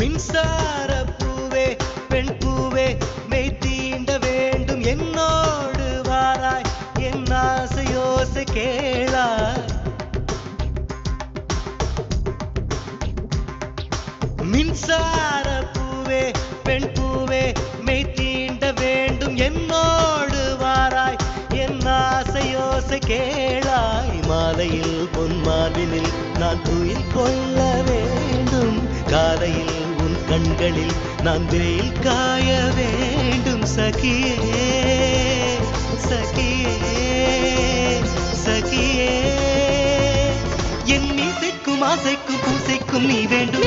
மின்சார பூவே பெண் பூவே மெய் தீண்ட வேண்டும் என்னோடு வாராய் என் ஆசையோசை கேளாய் மின்சார பூவே பெண் பூவே மெய் தீண்ட வேண்டும் என்னோடு வாராய் என் ஆசையோசை கேளாய் மாலையில் பொன் மார்பினில் நான் துயில் கொள்ள வேண்டும் காலையில் உன் கண்களில் நான் வெயில் காய வேண்டும் சகியே சகியே சகியே என் இசைக்கும் ஆசைக்கும் பூசைக்கும் நீ வேண்டும்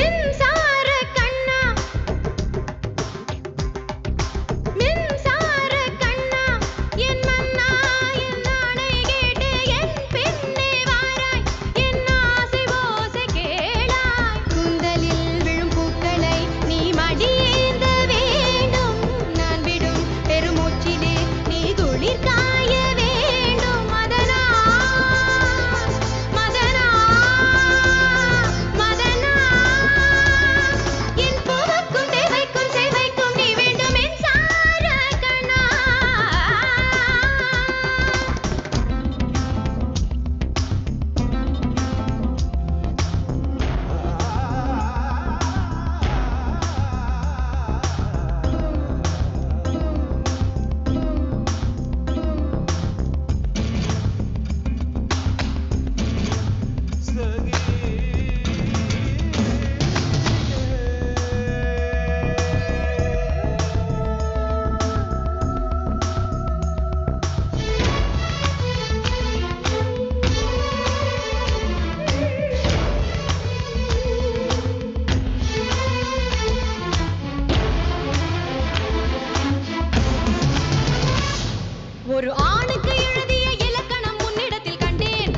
ஒரு ஆணுக்கு எழுதிய இலக்கணம் உன்னிடத்தில் கண்டேன்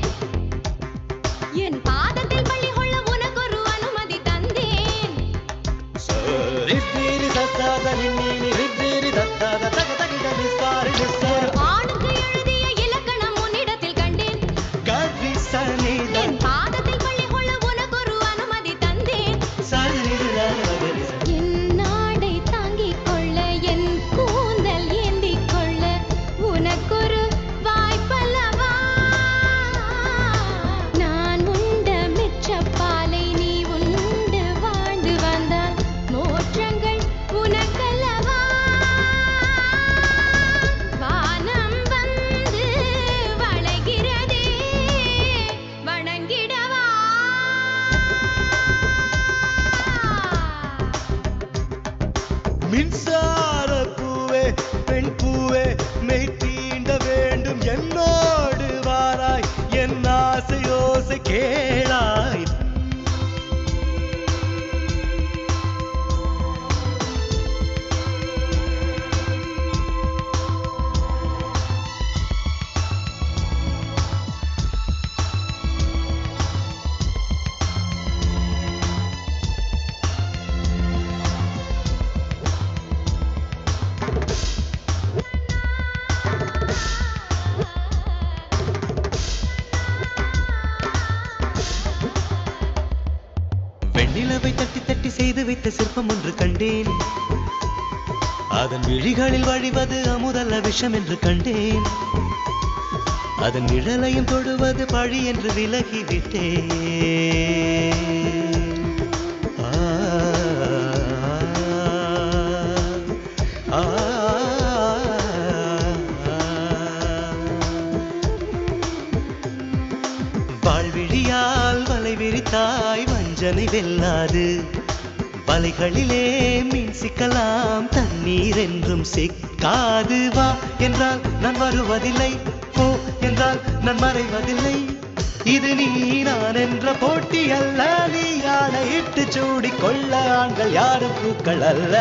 என் பாதத்தில் பள்ளி கொள்ள உனக்கு ஒரு அனுமதி தந்தேன் ஒரு ஆணுக்கு எழுதிய இலக்கணம் உன்னிடத்தில் கண்டேன் என் பாதத்தில் பள்ளி கொள்ள உனக்கு ஒரு அனுமதி தந்தேன் என் நாடை தாங்கிக் கொள்ள என் கூந்தல் ஏந்திக் கொள்ள உனக்கொரு வாய்ப்பல்லவா நான் உண்ட மிச்சப்பாலை நீ உண்டு வாழ்ந்து வந்தால் மோற்றங்கள் உனக்கல்லவா வானம் வந்து வளைகிறதே வணங்கிடவா மின்சார பூவே பெண் பூவே மெய் தீண்ட வேண்டும் என்னோடு வாராய் என் ஆசையோசை கேளாய் வெண்ணிலவை தட்டி தட்டி செய்து வைத்த சிற்பம் ஒன்று கண்டேன் அதன் விழிகளில் வழிவது அமுதல்ல விஷம் என்று கண்டேன் அதன் நிழலையும் தொடுவது பழி என்று விலகிவிட்டேன் வாழ்விழியால் வலை விரித்தாய் வஞ்சனை வெல்லாது வலைகளிலே மீன் சிக்கலாம் தண்ணீர் என்றும் சிக்காது வா என்றால் நான் வருவதில்லை போ என்றால் நான் மறைவதில்லை இது நீ நான் என்ற போட்டி அல்ல நீ ஆணையிட்டு சூடிக்கொள்ள ஆண்கள் யாரும் பூக்கள் அல்ல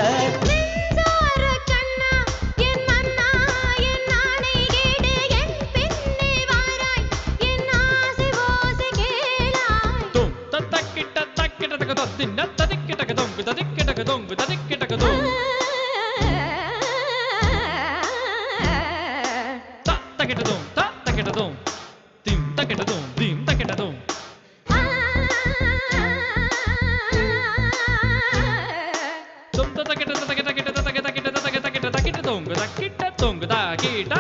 கீட்டா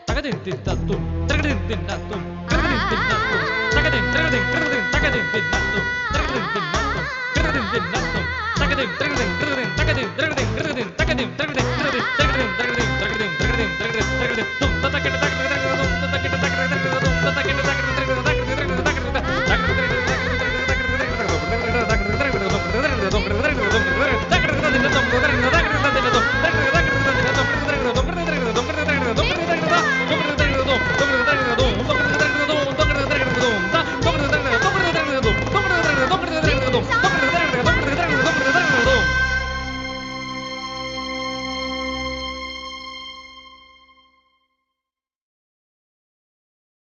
தகதின் தின்னத்தும் தகதின் தின்னத்தும் தகதின் தின்னத்தும் தகதின் தகதின் தகதின் தகதின் தின்னத்தும் தகதின் தின்னத்தும் தகதின் தின்னத்தும் தகதின் தகதின் தகதின் தகதின் தகதின் தகதின் தகதின் தகதின் தகதின் தகதின்